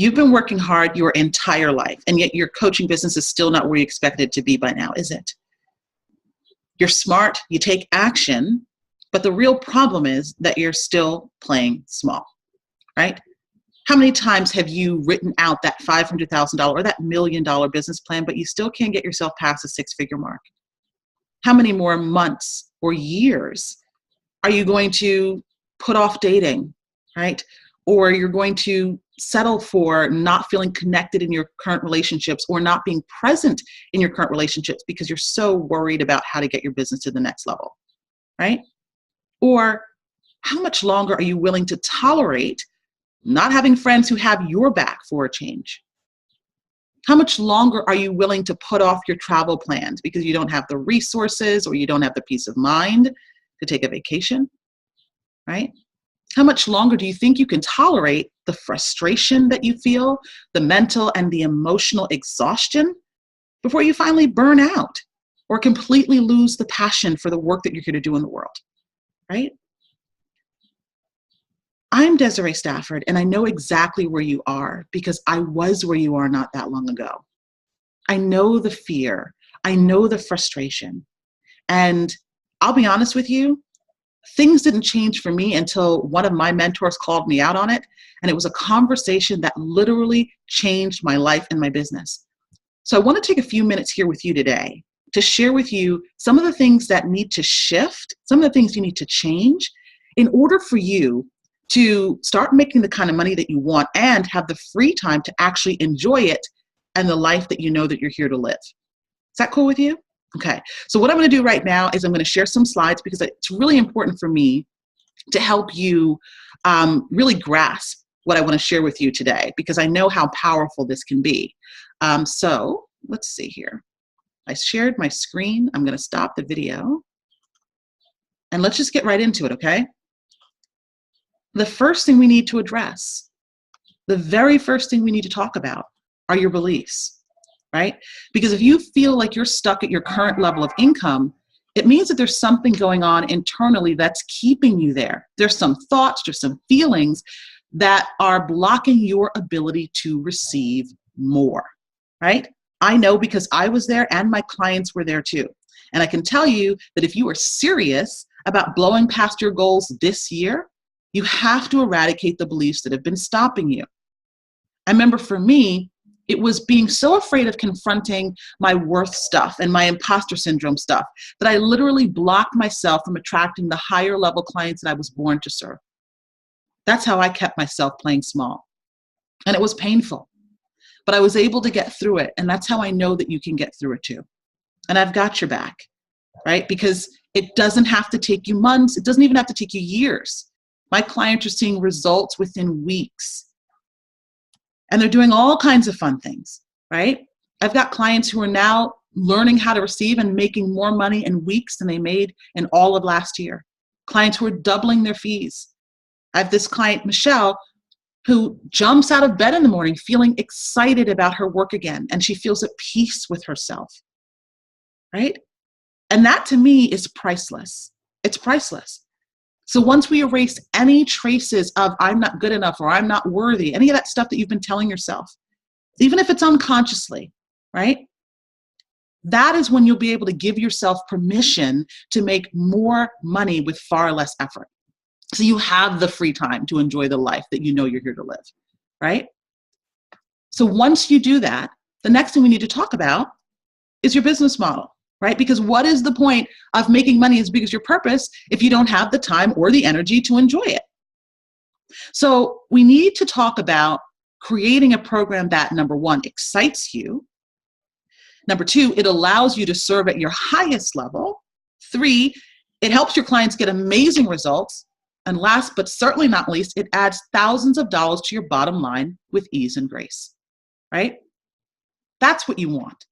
You've been working hard your entire life, and yet your coaching business is still not where you expected it to be by now, is it? You're smart, you take action, but the real problem is that you're still playing small, right? How many times have you written out that $500,000 or that $1 million business plan, but you still can't get yourself past the six-figure mark? How many more months or years are you going to put off dating, right? Or you're going to settle for not feeling connected in your current relationships or not being present in your current relationships because you're so worried about how to get your business to the next level, right? Or how much longer are you willing to tolerate not having friends who have your back for a change? How much longer are you willing to put off your travel plans because you don't have the resources or you don't have the peace of mind to take a vacation, right? How much longer do you think you can tolerate the frustration that you feel, the mental and the emotional exhaustion before you finally burn out or completely lose the passion for the work that you're here to do in the world, right? I'm Desiree Stafford, and I know exactly where you are because I was where you are not that long ago. I know the fear. I know the frustration. And I'll be honest with you, things didn't change for me until one of my mentors called me out on it. And it was a conversation that literally changed my life and my business. So I want to take a few minutes here with you today to share with you some of the things that need to shift, some of the things you need to change in order for you to start making the kind of money that you want and have the free time to actually enjoy it and the life that you know that you're here to live. Is that cool with you? Okay, so what I'm going to do right now is I'm going to share some slides because it's really important for me to help you really grasp what I want to share with you today because I know how powerful this can be. So let's see here. I shared my screen. I'm going to stop the video and let's just get right into it, okay? The first thing we need to address, the very first thing we need to talk about are your beliefs. Right? Because if you feel like you're stuck at your current level of income, it means that there's something going on internally that's keeping you there. There's some thoughts, there's some feelings that are blocking your ability to receive more, right? I know because I was there and my clients were there too. And I can tell you that if you are serious about blowing past your goals this year, you have to eradicate the beliefs that have been stopping you. I remember for me, it was being so afraid of confronting my worth stuff and my imposter syndrome stuff that I literally blocked myself from attracting the higher level clients that I was born to serve. That's how I kept myself playing small. And it was painful, but I was able to get through it. And that's how I know that you can get through it too. And I've got your back, right? Because it doesn't have to take you months. It doesn't even have to take you years. My clients are seeing results within weeks. And they're doing all kinds of fun things, right? I've got clients who are now learning how to receive and making more money in weeks than they made in all of last year. Clients who are doubling their fees. I have this client, Michelle, who jumps out of bed in the morning feeling excited about her work again, and she feels at peace with herself, right? And that to me is priceless. It's priceless. So once we erase any traces of I'm not good enough or I'm not worthy, any of that stuff that you've been telling yourself, even if it's unconsciously, right? That is when you'll be able to give yourself permission to make more money with far less effort. So you have the free time to enjoy the life that you know you're here to live, right? So once you do that, the next thing we need to talk about is your business model. Right? Because what is the point of making money as big as your purpose if you don't have the time or the energy to enjoy it? So we need to talk about creating a program that, number one, excites you. Number two, it allows you to serve at your highest level. 3, it helps your clients get amazing results. And last, but certainly not least, it adds thousands of dollars to your bottom line with ease and grace, right? That's what you want.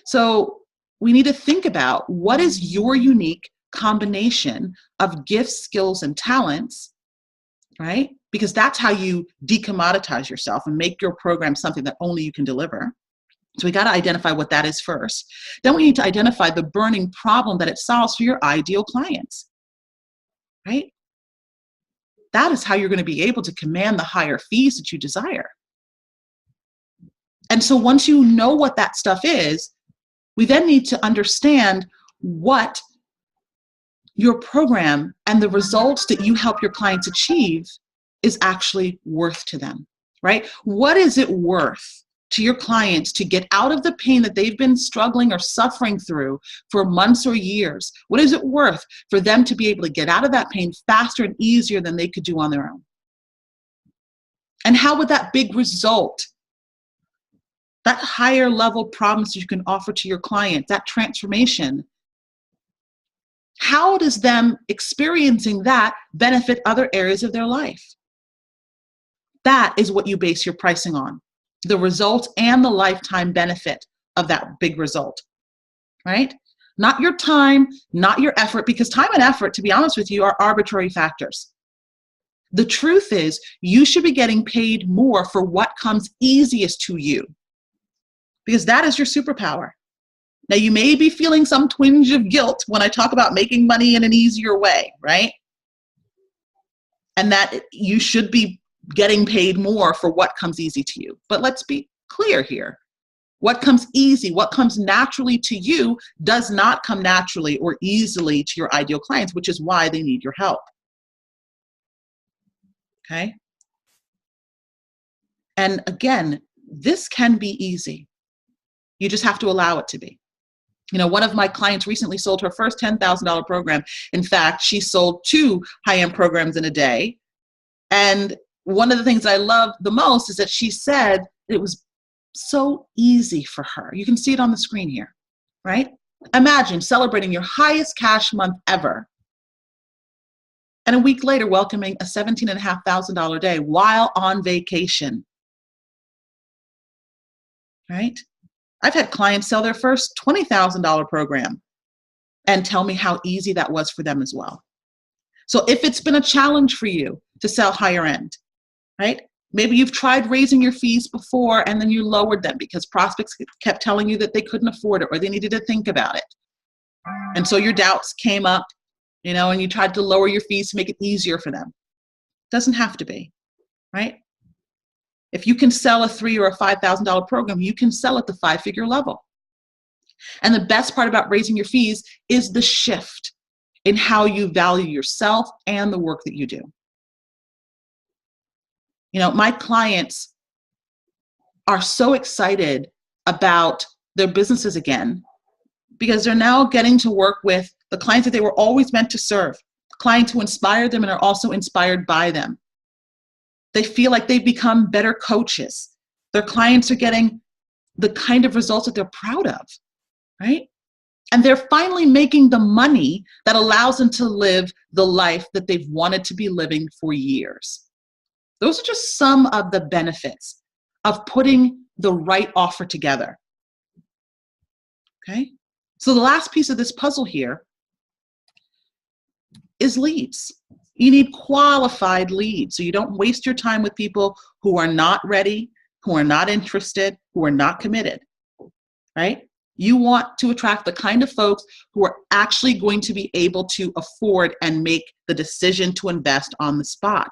So we need to think about what is your unique combination of gifts, skills, and talents, right? Because that's how you decommoditize yourself and make your program something that only you can deliver. So we got to identify what that is first. Then we need to identify the burning problem that it solves for your ideal clients, right? that is how you're going to be able to command the higher fees that you desire. And so once you know what that stuff is, we then need to understand what your program and the results that you help your clients achieve is actually worth to them, right? What is it worth to your clients to get out of the pain that they've been struggling or suffering through for months or years? What is it worth for them to be able to get out of that pain faster and easier than they could do on their own? And how would that big result, that higher level promise you can offer to your client, that transformation, how does them experiencing that benefit other areas of their life? That is what you base your pricing on, the result and the lifetime benefit of that big result, right? Not your time, not your effort, because time and effort, to be honest with you, are arbitrary factors. The truth is, you should be getting paid more for what comes easiest to you, because that is your superpower. Now, you may be feeling some twinge of guilt when I talk about making money in an easier way, right? And that you should be getting paid more for what comes easy to you. But let's be clear here. What comes easy, what comes naturally to you does not come naturally or easily to your ideal clients, which is why they need your help. Okay? And again, this can be easy. You just have to allow it to be. You know, one of my clients recently sold her first $10,000 program. In fact, she sold 2 high-end programs in a day. And one of the things I love the most is that she said it was so easy for her. You can see it on the screen here, right? Imagine celebrating your highest cash month ever, and a week later welcoming a $17,500 day while on vacation, right? I've had clients sell their first $20,000 program and tell me how easy that was for them as well. So if it's been a challenge for you to sell higher end, right? Maybe you've tried raising your fees before and then you lowered them because prospects kept telling you that they couldn't afford it or they needed to think about it. And so your doubts came up, you know, and you tried to lower your fees to make it easier for them. Doesn't have to be, right? If you can sell a $3,000 or a $5,000 program, you can sell at the 5-figure level. And the best part about raising your fees is the shift in how you value yourself and the work that you do. You know, my clients are so excited about their businesses again because they're now getting to work with the clients that they were always meant to serve, clients who inspire them and are also inspired by them. They feel like they've become better coaches. Their clients are getting the kind of results that they're proud of, right? And they're finally making the money that allows them to live the life that they've wanted to be living for years. Those are just some of the benefits of putting the right offer together. Okay? So the last piece of this puzzle here is leads. You need qualified leads so you don't waste your time with people who are not ready, who are not interested, who are not committed, right? You want to attract the kind of folks who are actually going to be able to afford and make the decision to invest on the spot.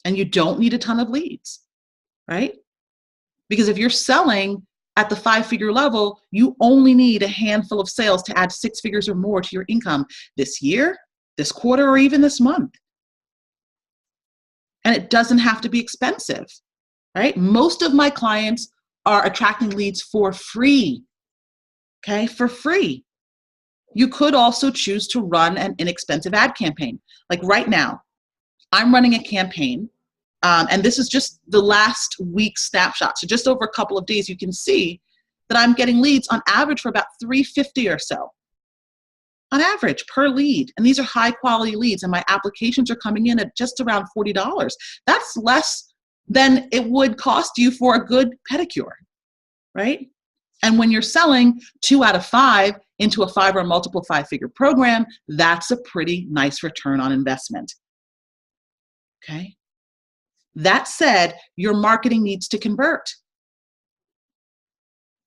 And you don't need a ton of leads, right? Because if you're selling at the 5-figure level, you only need a handful of sales to add 6 figures or more to your income this year, this quarter, or even this month. And it doesn't have to be expensive, right? Most of my clients are attracting leads for free, okay? For free. You could also choose to run an inexpensive ad campaign. Like right now, I'm running a campaign, and this is just the last week's snapshot. So just over a couple of days, you can see that I'm getting leads on average for about $350 or so. On average per lead. And these are high quality leads and my applications are coming in at just around $40. That's less than it would cost you for a good pedicure, right? And when you're selling 2 out of 5 into a 5 or multiple 5-figure program, that's a pretty nice return on investment, okay? That said, your marketing needs to convert,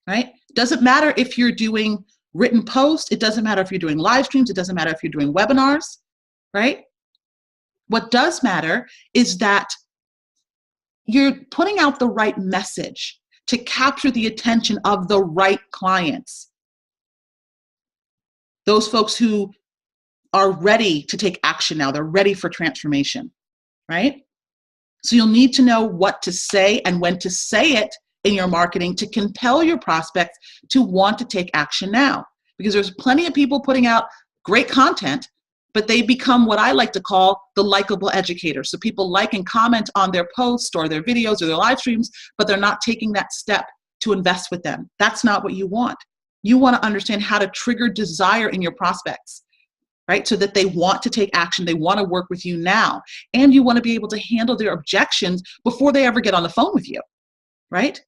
right? Doesn't matter if you're doing written posts. It doesn't matter if you're doing live streams. It doesn't matter if you're doing webinars, right? What does matter is that you're putting out the right message to capture the attention of the right clients. Those folks who are ready to take action now, they're ready for transformation, right? So you'll need to know what to say and when to say it in your marketing to compel your prospects to want to take action now. Because there's plenty of people putting out great content, but they become what I like to call the likable educator. So people like and comment on their posts or their videos or their live streams, but they're not taking that step to invest with them. That's not what you want. You want to understand how to trigger desire in your prospects, right? So that they want to take action, they want to work with you now, and you want to be able to handle their objections before they ever get on the phone with you, right?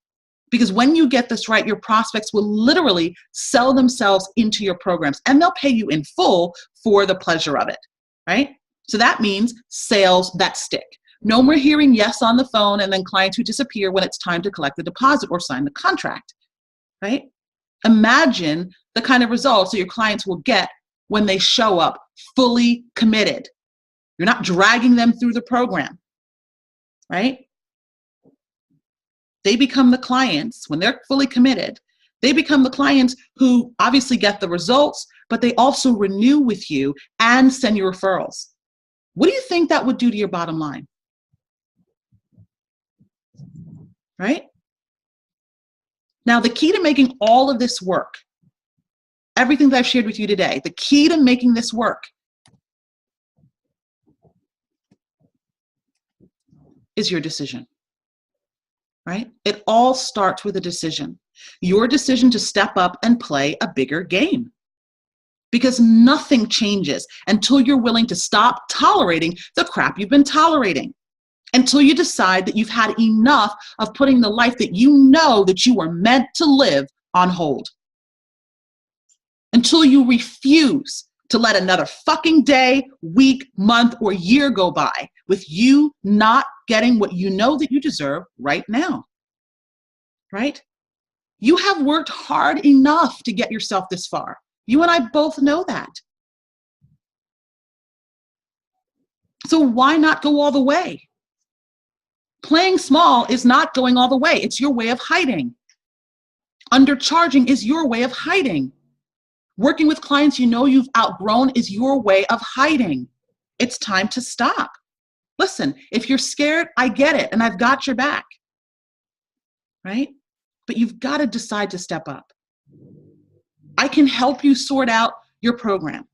Because when you get this right, your prospects will literally sell themselves into your programs, and they'll pay you in full for the pleasure of it, right? So that means sales that stick. No more hearing yes on the phone and then clients who disappear when it's time to collect the deposit or sign the contract, right? Imagine the kind of results that your clients will get when they show up fully committed. You're not dragging them through the program, right? They become the clients, when they're fully committed, they become the clients who obviously get the results, but they also renew with you and send you referrals. What do you think that would do to your bottom line? Right? Now, the key to making all of this work, everything that I've shared with you today, the key to making this work is your decision. Right? It all starts with a decision. Your decision to step up and play a bigger game. Because nothing changes until you're willing to stop tolerating the crap you've been tolerating. Until you decide that you've had enough of putting the life that you know that you were meant to live on hold. Until you refuse to let another fucking day, week, month, or year go by with you not getting what you know that you deserve right now, right? You have worked hard enough to get yourself this far. You and I both know that. So why not go all the way? Playing small is not going all the way. It's your way of hiding. Undercharging is your way of hiding. Working with clients you know you've outgrown is your way of hiding. It's time to stop. Listen, if you're scared, I get it, and I've got your back, right? But you've got to decide to step up. I can help you sort out your program,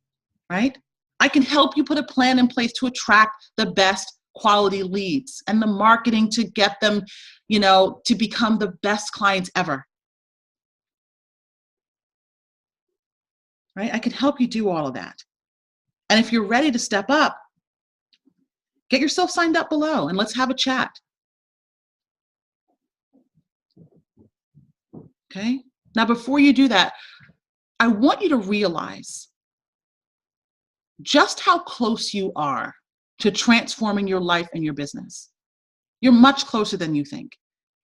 right? I can help you put a plan in place to attract the best quality leads and the marketing to get them, to become the best clients ever. Right? I can help you do all of that. And if you're ready to step up, get yourself signed up below and let's have a chat. Okay? Now, before you do that, I want you to realize just how close you are to transforming your life and your business. You're much closer than you think.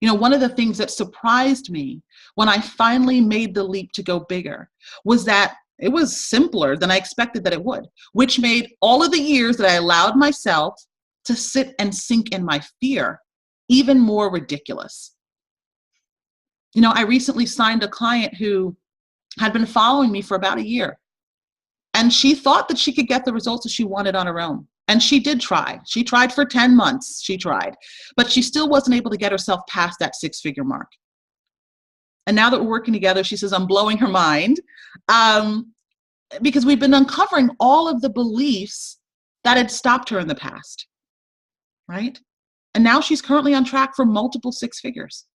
One of the things that surprised me when I finally made the leap to go bigger was that it was simpler than I expected that it would, which made all of the years that I allowed myself to sit and sink in my fear even more ridiculous. I recently signed a client who had been following me for about a year, and she thought that she could get the results that she wanted on her own. And she did try. She tried for 10 months. She tried, but she still wasn't able to get herself past that 6-figure mark. And now that we're working together, she says, I'm blowing her mind because we've been uncovering all of the beliefs that had stopped her in the past, right? And now she's currently on track for multiple 6 figures.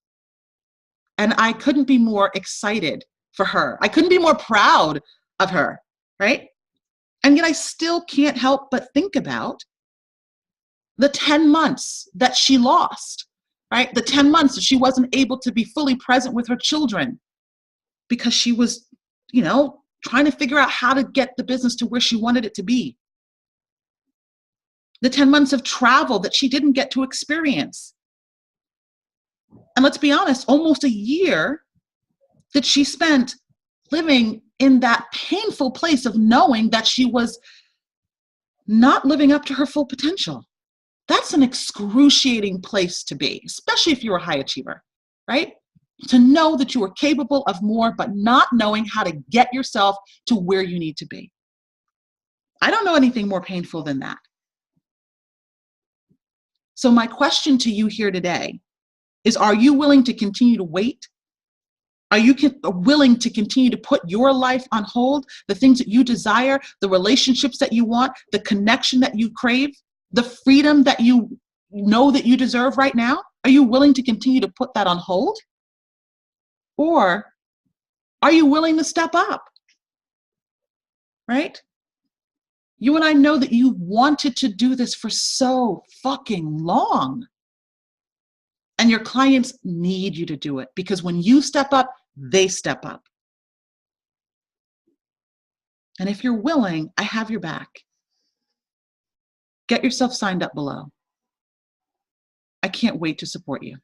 And I couldn't be more excited for her. I couldn't be more proud of her, right? And yet I still can't help but think about the 10 months that she lost, right? The 10 months that she wasn't able to be fully present with her children because she was, trying to figure out how to get the business to where she wanted it to be. The 10 months of travel that she didn't get to experience. And let's be honest, almost a year that she spent living in that painful place of knowing that she was not living up to her full potential. That's an excruciating place to be, especially if you're a high achiever, right? To know that you are capable of more, but not knowing how to get yourself to where you need to be. I don't know anything more painful than that. So my question to you here today is, are you willing to continue to wait? Are you willing to continue to put your life on hold, the things that you desire, the relationships that you want, the connection that you crave, the freedom that you know that you deserve right now? Are you willing to continue to put that on hold? Or are you willing to step up? Right? You and I know that you wanted to do this for so fucking long. And your clients need you to do it, because when you step up, they step up. And if you're willing, I have your back. Get yourself signed up below. I can't wait to support you.